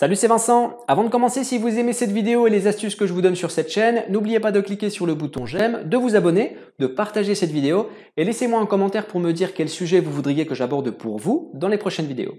Salut, c'est Vincent. Avant de commencer, si vous aimez cette vidéo et les astuces que je vous donne sur cette chaîne, n'oubliez pas de cliquer sur le bouton j'aime, de vous abonner, de partager cette vidéo et laissez-moi un commentaire pour me dire quel sujet vous voudriez que j'aborde pour vous dans les prochaines vidéos.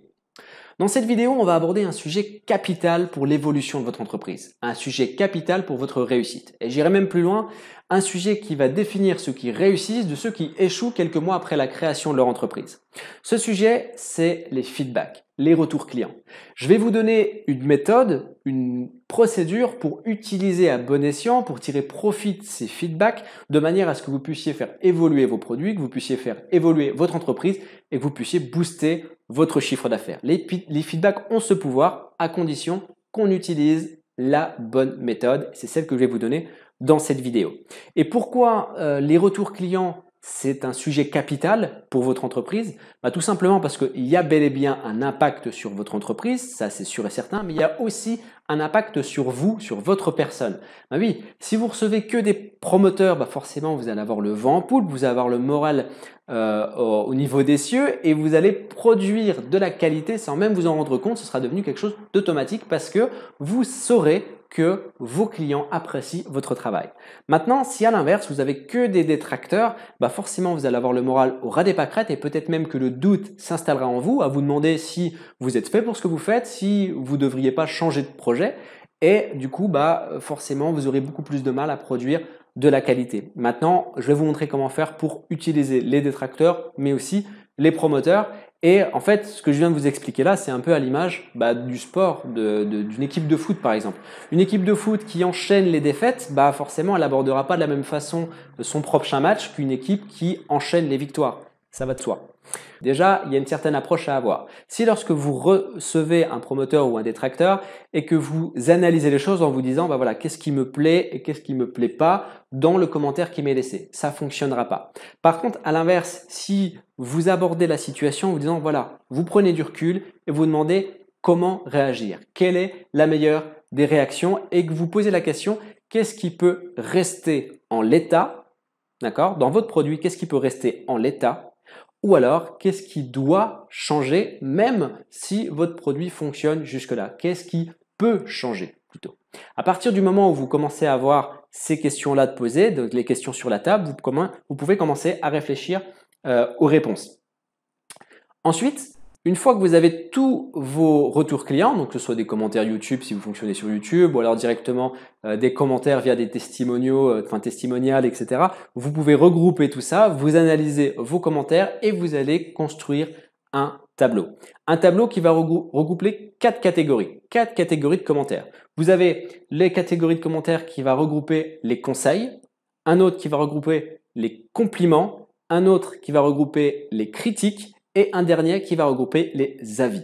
Dans cette vidéo, on va aborder un sujet capital pour l'évolution de votre entreprise, un sujet capital pour votre réussite. Et j'irai même plus loin, un sujet qui va définir ceux qui réussissent de ceux qui échouent quelques mois après la création de leur entreprise. Ce sujet, c'est les feedbacks, les retours clients. Je vais vous donner une méthode, une procédure pour utiliser à bon escient, pour tirer profit de ces feedbacks, de manière à ce que vous puissiez faire évoluer vos produits, que vous puissiez faire évoluer votre entreprise et que vous puissiez booster votre chiffre d'affaires. Les feedbacks ont ce pouvoir à condition qu'on utilise la bonne méthode. C'est celle que je vais vous donner dans cette vidéo. Et pourquoi les retours clients, c'est un sujet capital pour votre entreprise? Tout simplement parce qu'il y a bel et bien un impact sur votre entreprise, ça c'est sûr et certain, mais il y a aussi un impact sur vous, sur votre personne. Oui, si vous recevez que des promoteurs, forcément vous allez avoir le vent en poupe, vous allez avoir le moral au niveau des cieux et vous allez produire de la qualité sans même vous en rendre compte. Ce sera devenu quelque chose d'automatique parce que vous saurez que vos clients apprécient votre travail. Maintenant, si à l'inverse, vous avez que des détracteurs, forcément, vous allez avoir le moral au ras des pâquerettes et peut-être même que le doute s'installera en vous, à vous demander si vous êtes fait pour ce que vous faites, si vous ne devriez pas changer de projet. Et du coup, forcément, vous aurez beaucoup plus de mal à produire de la qualité. Maintenant, je vais vous montrer comment faire pour utiliser les détracteurs, mais aussi les promoteurs. Et en fait, ce que je viens de vous expliquer là, c'est un peu à l'image du sport, d'une équipe de foot par exemple. Une équipe de foot qui enchaîne les défaites, forcément, elle n'abordera pas de la même façon son prochain match qu'une équipe qui enchaîne les victoires. Ça va de soi. Déjà, il y a une certaine approche à avoir. Si lorsque vous recevez un promoteur ou un détracteur et que vous analysez les choses en vous disant voilà, qu'est-ce qui me plaît et qu'est-ce qui me plaît pas dans le commentaire qui m'est laissé, ça fonctionnera pas. Par contre, à l'inverse, si vous abordez la situation en vous disant voilà, vous prenez du recul et vous demandez comment réagir, quelle est la meilleure des réactions et que vous posez la question qu'est-ce qui peut rester en l'état, d'accord, dans votre produit, qu'est-ce qui peut rester en l'état? Ou alors, qu'est-ce qui doit changer même si votre produit fonctionne jusque-là? Qu'est-ce qui peut changer plutôt? À partir du moment où vous commencez à avoir ces questions-là de poser, donc les questions sur la table, vous pouvez commencer à réfléchir aux réponses. Ensuite, une fois que vous avez tous vos retours clients, donc que ce soit des commentaires YouTube si vous fonctionnez sur YouTube, ou alors directement des commentaires via des testimoniaux, testimoniales, etc. Vous pouvez regrouper tout ça, vous analysez vos commentaires et vous allez construire un tableau. Un tableau qui va regrouper 4 catégories de commentaires. Vous avez les catégories de commentaires qui va regrouper les conseils, un autre qui va regrouper les compliments, un autre qui va regrouper les critiques, et un dernier qui va regrouper les avis.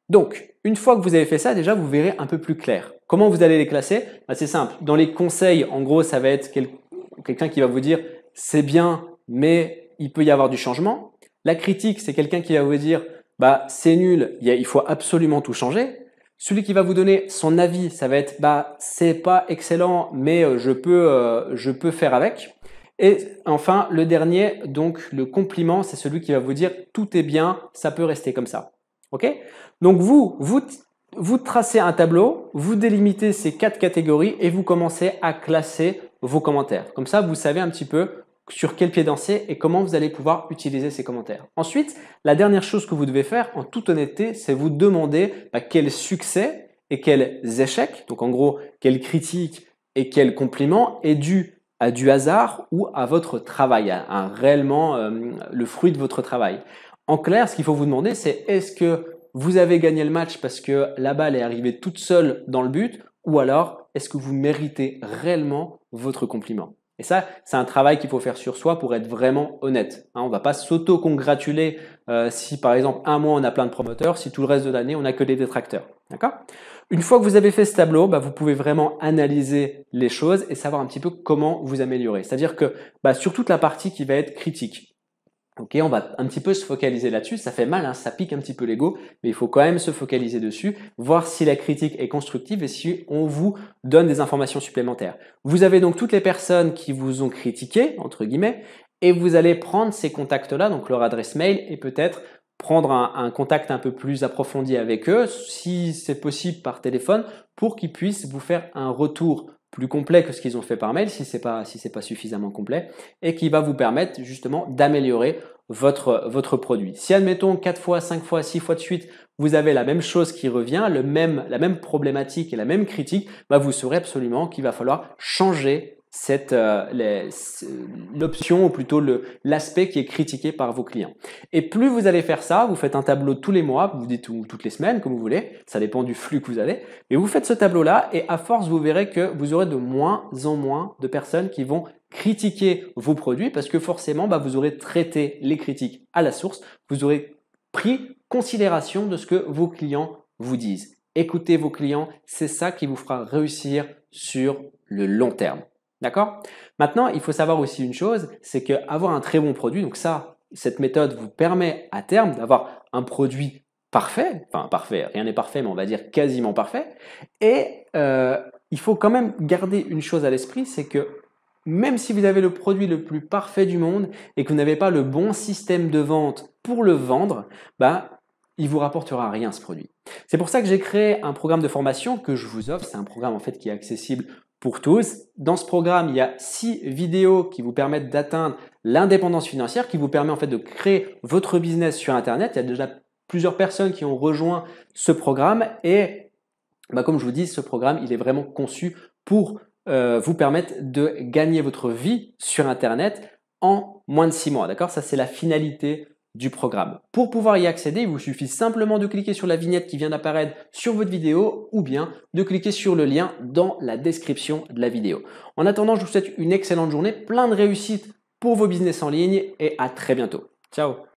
Donc, une fois que vous avez fait ça, déjà, vous verrez un peu plus clair. Comment vous allez les classer? C'est simple. Dans les conseils, en gros, ça va être quelqu'un qui va vous dire « c'est bien, mais il peut y avoir du changement ». La critique, c'est quelqu'un qui va vous dire « c'est nul, il faut absolument tout changer ». Celui qui va vous donner son avis, ça va être « c'est pas excellent, mais je peux faire avec ». Et enfin, le dernier, donc le compliment, c'est celui qui va vous dire « tout est bien, ça peut rester comme ça ». Ok? Donc vous tracez un tableau, vous délimitez ces 4 catégories et vous commencez à classer vos commentaires. Comme ça, vous savez un petit peu sur quel pied danser et comment vous allez pouvoir utiliser ces commentaires. Ensuite, la dernière chose que vous devez faire, en toute honnêteté, c'est vous demander quel succès et quels échecs, donc en gros, quelle critique et quel compliment est dû à du hasard ou à votre travail, à réellement le fruit de votre travail. En clair, ce qu'il faut vous demander, c'est est-ce que vous avez gagné le match parce que la balle est arrivée toute seule dans le but ou alors est-ce que vous méritez réellement votre compliment? Et ça, c'est un travail qu'il faut faire sur soi pour être vraiment honnête. On ne va pas s'auto-congratuler si par exemple un mois on a plein de promoteurs, si tout le reste de l'année on n'a que des détracteurs. D'accord? Une fois que vous avez fait ce tableau, vous pouvez vraiment analyser les choses et savoir un petit peu comment vous améliorer. C'est-à-dire que sur toute la partie qui va être critique, on va un petit peu se focaliser là-dessus. Ça fait mal, ça pique un petit peu l'ego, mais il faut quand même se focaliser dessus, voir si la critique est constructive et si on vous donne des informations supplémentaires. Vous avez donc toutes les personnes qui vous ont critiqué, entre guillemets, et vous allez prendre ces contacts-là, donc leur adresse mail, et peut-être prendre un contact un peu plus approfondi avec eux, si c'est possible par téléphone, pour qu'ils puissent vous faire un retour plus complet que ce qu'ils ont fait par mail, si c'est pas suffisamment complet, et qui va vous permettre justement d'améliorer votre produit. Si admettons 4 fois, 5 fois, 6 fois de suite, vous avez la même chose qui revient, la même problématique et la même critique, bah vous saurez absolument qu'il va falloir changer l'option ou plutôt l'aspect qui est critiqué par vos clients. Et plus vous allez faire ça, vous faites un tableau tous les mois, vous dites toutes les semaines comme vous voulez, ça dépend du flux que vous avez, mais vous faites ce tableau-là et à force vous verrez que vous aurez de moins en moins de personnes qui vont critiquer vos produits parce que forcément vous aurez traité les critiques à la source, vous aurez pris considération de ce que vos clients vous disent. Écoutez vos clients, c'est ça qui vous fera réussir sur le long terme. D'accord? Maintenant, il faut savoir aussi une chose, c'est qu'avoir un très bon produit, donc ça, cette méthode vous permet à terme d'avoir un produit parfait, enfin parfait, rien n'est parfait, mais on va dire quasiment parfait. Et il faut quand même garder une chose à l'esprit, c'est que même si vous avez le produit le plus parfait du monde et que vous n'avez pas le bon système de vente pour le vendre, il vous rapportera rien ce produit. C'est pour ça que j'ai créé un programme de formation que je vous offre. C'est un programme en fait qui est accessible pour tous. Dans ce programme, il y a 6 vidéos qui vous permettent d'atteindre l'indépendance financière, qui vous permet en fait de créer votre business sur Internet. Il y a déjà plusieurs personnes qui ont rejoint ce programme et comme je vous dis, ce programme, il est vraiment conçu pour vous permettre de gagner votre vie sur Internet en moins de 6 mois. D'accord? Ça, c'est la finalité du programme. Pour pouvoir y accéder, il vous suffit simplement de cliquer sur la vignette qui vient d'apparaître sur votre vidéo ou bien de cliquer sur le lien dans la description de la vidéo. En attendant, je vous souhaite une excellente journée, plein de réussite pour vos business en ligne et à très bientôt. Ciao!